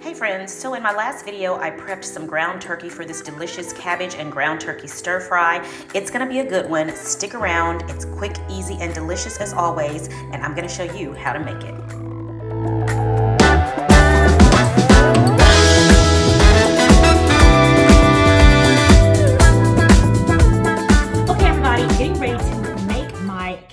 Hey friends, so in my last video, I prepped some ground turkey for this delicious cabbage and ground turkey stir fry. It's gonna be a good one. Stick around. It's quick, easy, and delicious as always, and I'm gonna show you how to make it.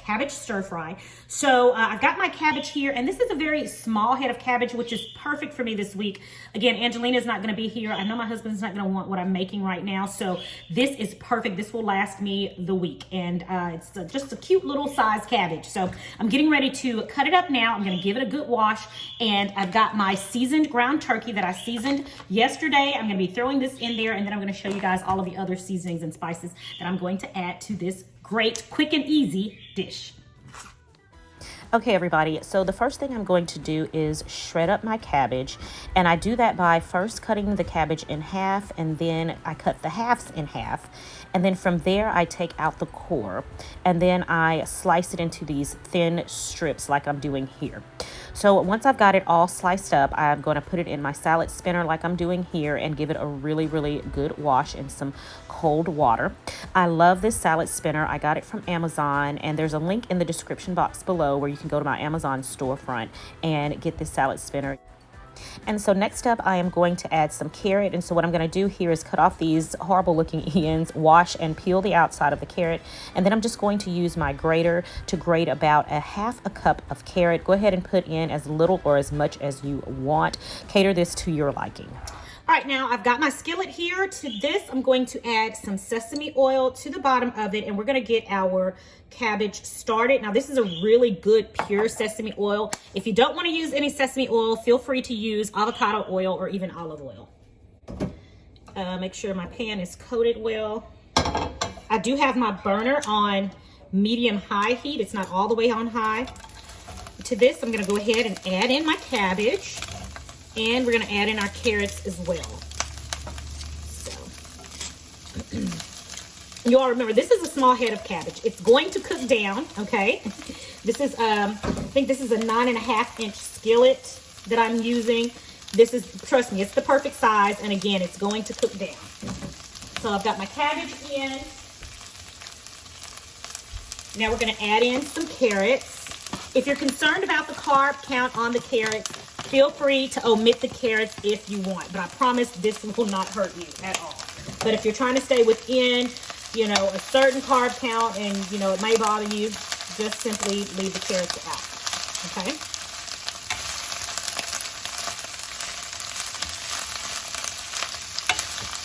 Cabbage stir fry. So I've got my cabbage here, and this is a very small head of cabbage, which is perfect for me this week. Again, Angelina's not going to be here. I know my husband's not going to want what I'm making right now, so this is perfect. This will last me the week, and it's just a cute little size cabbage. So I'm getting ready to cut it up now. I'm going to give it a good wash, and I've got my seasoned ground turkey that I seasoned yesterday. I'm going to be throwing this in there, and then I'm going to show you guys all of the other seasonings and spices that I'm going to add to this great, quick and easy dish. Okay everybody, so the first thing I'm going to do is shred up my cabbage, and I do that by first cutting the cabbage in half, and then I cut the halves in half, and then from there I take out the core, and then I slice it into these thin strips like I'm doing here. So once I've got it all sliced up, I'm going to put it in my salad spinner like I'm doing here and give it a really, really good wash in some cold water. I love this salad spinner. I got it from Amazon, and there's a link in the description box below where you can go to my Amazon storefront and get this salad spinner. And so next up, I am going to add some carrot. And so what I'm going to do here is cut off these horrible looking ends, wash and peel the outside of the carrot. And then I'm just going to use my grater to grate about a half a cup of carrot. Go ahead and put in as little or as much as you want. Cater this to your liking. All right, now I've got my skillet here. To this, I'm going to add some sesame oil to the bottom of it, and we're gonna get our cabbage started. Now, this is a really good pure sesame oil. If you don't wanna use any sesame oil, feel free to use avocado oil or even olive oil. Make sure my pan is coated well. I do have my burner on medium-high heat. It's not all the way on high. To this, I'm gonna go ahead and add in my cabbage. And we're gonna add in our carrots as well. So, you all remember, this is a small head of cabbage. It's going to cook down, okay? This is, I think this is a 9.5-inch skillet that I'm using. This is, trust me, it's the perfect size. And again, it's going to cook down. So I've got my cabbage in. Now we're gonna add in some carrots. If you're concerned about the carb count on the carrots, feel free to omit the carrots if you want, but I promise this will not hurt you at all. But if you're trying to stay within, you know, a certain carb count and, you know, it may bother you, just simply leave the carrots out, okay?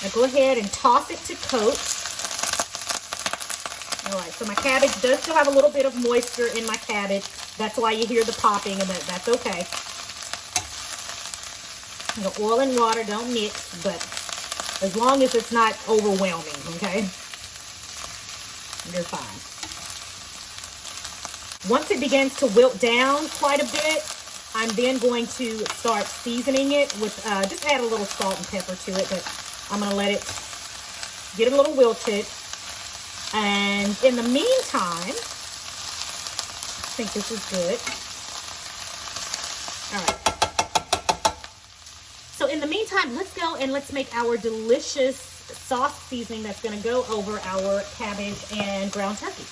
Now go ahead and toss it to coat. All right, so my cabbage does still have a little bit of moisture in my cabbage. That's why you hear the popping, and that's okay. You know, oil and water don't mix, but as long as it's not overwhelming, okay? You're fine. Once it begins to wilt down quite a bit, I'm then going to start seasoning it with, just add a little salt and pepper to it, but I'm going to let it get a little wilted. And in the meantime, I think this is good. All right. So in the meantime, let's go and let's make our delicious sauce seasoning that's going to go over our cabbage and ground turkey.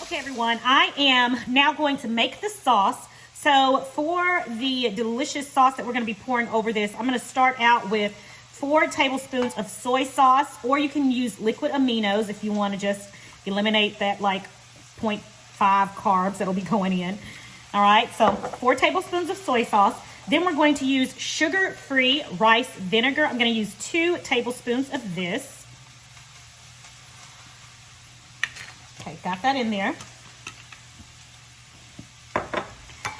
Okay, everyone, I am now going to make the sauce. So for the delicious sauce that we're going to be pouring over this, I'm going to start out with 4 tablespoons of soy sauce, or you can use liquid aminos if you want to just eliminate that like 0.5 carbs that'll be going in. All right, so 4 tablespoons of soy sauce. Then we're going to use sugar-free rice vinegar. I'm going to use 2 tablespoons of this. Okay, got that in there.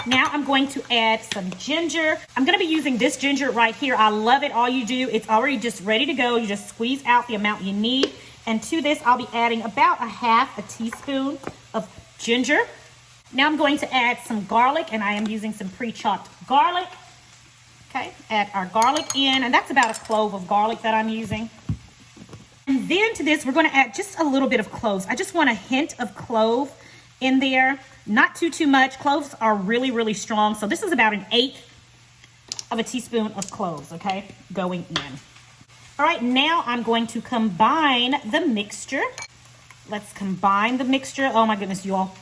Now I'm going to add some ginger. I'm going to be using this ginger right here. I love it. All you do, it's already just ready to go. You just squeeze out the amount you need. And to this, I'll be adding about a half a teaspoon of ginger. Now I'm going to add some garlic, and I am using some pre-chopped garlic. Okay, add our garlic in, and that's about a clove of garlic that I'm using. And then to this, we're going to add just a little bit of cloves. I just want a hint of clove in there, not too much. Cloves are really, really strong. So this is about an 1/8 of a teaspoon of cloves, okay, going in. All right, now I'm going to combine the mixture. Let's combine the mixture. Oh my goodness, you all.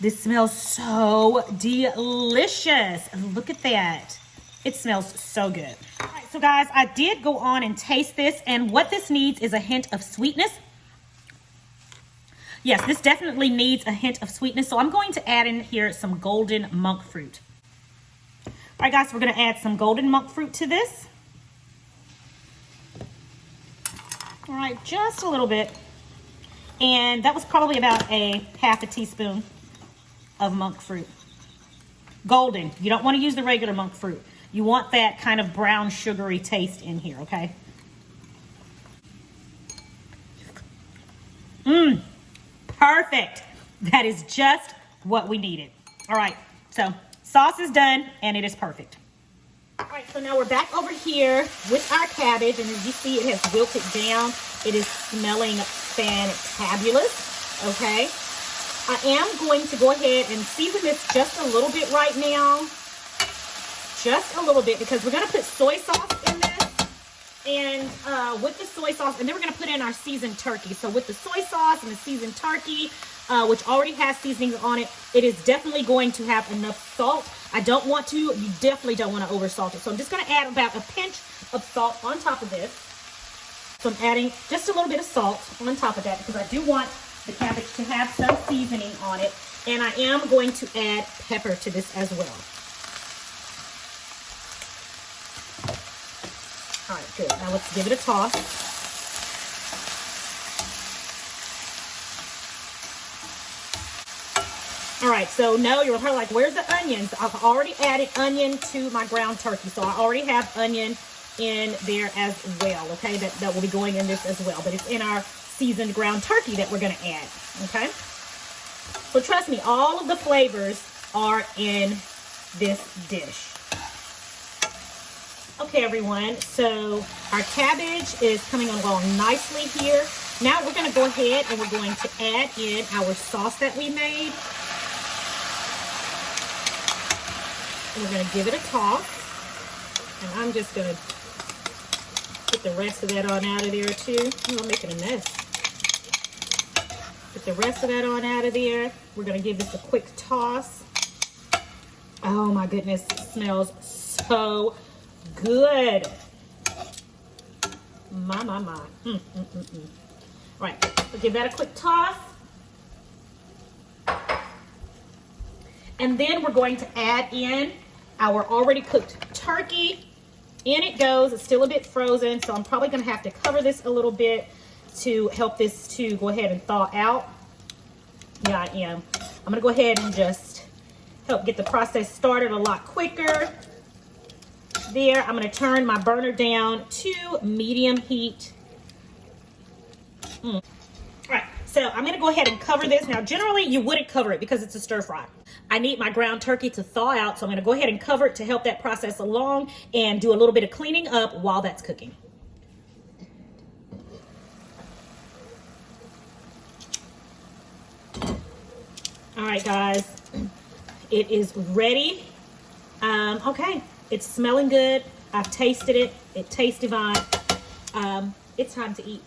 This smells so delicious. Look at that. It smells so good. All right, so guys, I did go on and taste this, and what this needs is a hint of sweetness. Yes, this definitely needs a hint of sweetness, so I'm going to add in here some golden monk fruit. All right, guys, we're going to add some golden monk fruit to this. All right, just a little bit. And that was probably about a half a teaspoon of monk fruit. Golden. You don't want to use the regular monk fruit. You want that kind of brown sugary taste in here, okay? Perfect. That is just what we needed. All right, so sauce is done and it is perfect. All right, so now we're back over here with our cabbage, and as you see, it has wilted down. It is smelling fantabulous, okay? I am going to go ahead and season this just a little bit right now. Just a little bit, because we're going to put soy sauce in this. And with the soy sauce, and then we're going to put in our seasoned turkey. So with the soy sauce and the seasoned turkey, which already has seasonings on it, it is definitely going to have enough salt. I don't want to, you definitely don't want to over salt it. So I'm just going to add about a pinch of salt on top of this. So I'm adding just a little bit of salt on top of that, because I do want the cabbage to have some seasoning on it. And I am going to add pepper to this as well. All right, good. Now let's give it a toss. All right, so no, you're probably like, where's the onions? I've already added onion to my ground turkey, so I already have onion in there as well, okay? That will be going in this as well, but it's in our seasoned ground turkey that we're gonna add, okay? So trust me, all of the flavors are in this dish. Okay, everyone, so our cabbage is coming along nicely here. Now we're gonna go ahead and we're going to add in our sauce that we made. And we're gonna give it a toss. And I'm just gonna put the rest of that on out of there too. I'm making a mess. Put the rest of that on out of there. We're gonna give this a quick toss. Oh my goodness, it smells so good. My. All right, so give that a quick toss. And then we're going to add in our already cooked turkey. In it goes. It's still a bit frozen, so I'm probably going to have to cover this a little bit to help this to go ahead and thaw out. Yeah, I am. I'm going to go ahead and just help get the process started a lot quicker. There, I'm going to turn my burner down to medium heat. All right, so I'm going to go ahead and cover this. Now, generally, you wouldn't cover it because it's a stir fry. I need my ground turkey to thaw out, so I'm going to go ahead and cover it to help that process along and do a little bit of cleaning up while that's cooking. All right, guys, it is ready. Okay, it's smelling good. I've tasted it. It tastes divine. It's time to eat.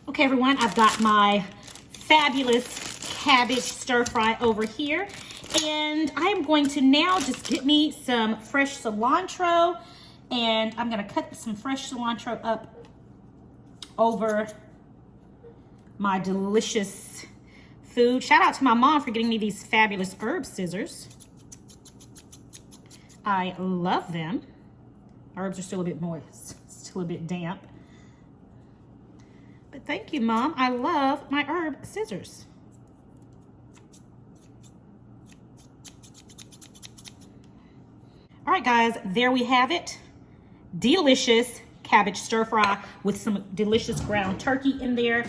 Okay, everyone, I've got my fabulous cabbage stir fry over here, and I'm going to now just get me some fresh cilantro, and I'm going to cut some fresh cilantro up over my delicious food. Shout out to my mom for getting me these fabulous herb scissors. I love them. Herbs are still a bit moist, still a bit damp. But thank you, Mom. I love my herb scissors. All right, guys, there we have it. Delicious cabbage stir fry with some delicious ground turkey in there.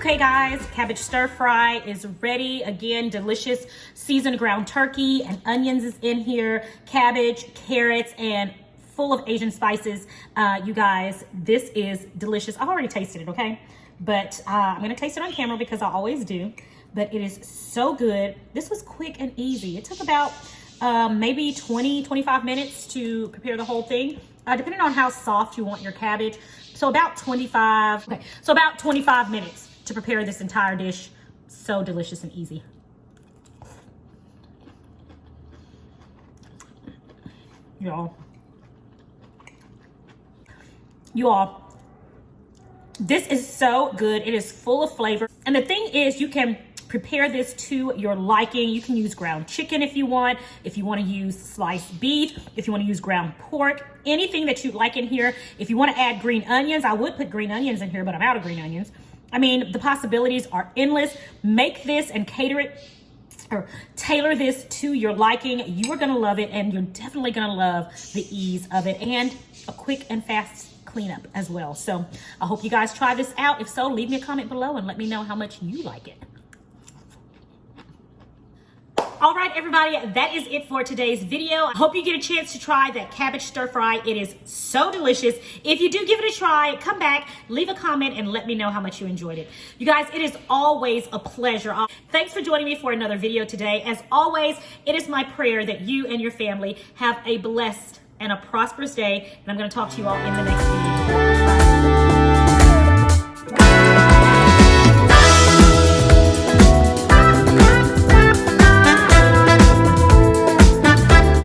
Okay guys, cabbage stir fry is ready. Again, delicious seasoned ground turkey and onions is in here, cabbage, carrots, and full of Asian spices. You guys, this is delicious. I've already tasted it, okay? But I'm gonna taste it on camera because I always do. But it is so good. This was quick and easy. It took about maybe 20-25 minutes to prepare the whole thing, depending on how soft you want your cabbage. So about 25 minutes to prepare this entire dish. So delicious and easy. Y'all, this is so good. It is full of flavor. And the thing is, you can prepare this to your liking. You can use ground chicken if you want to use sliced beef, if you want to use ground pork, anything that you like in here. If you want to add green onions, I would put green onions in here, but I'm out of green onions. I mean, the possibilities are endless. Make this and cater it or tailor this to your liking. You are going to love it, and you're definitely going to love the ease of it and a quick and fast cleanup as well. So I hope you guys try this out. If so, leave me a comment below and let me know how much you like it. All right, everybody, that is it for today's video. I hope you get a chance to try that cabbage stir fry. It is so delicious. If you do give it a try, come back, leave a comment, and let me know how much you enjoyed it. You guys, it is always a pleasure. Thanks for joining me for another video today. As always, it is my prayer that you and your family have a blessed and a prosperous day, and I'm going to talk to you all in the next video. Bye.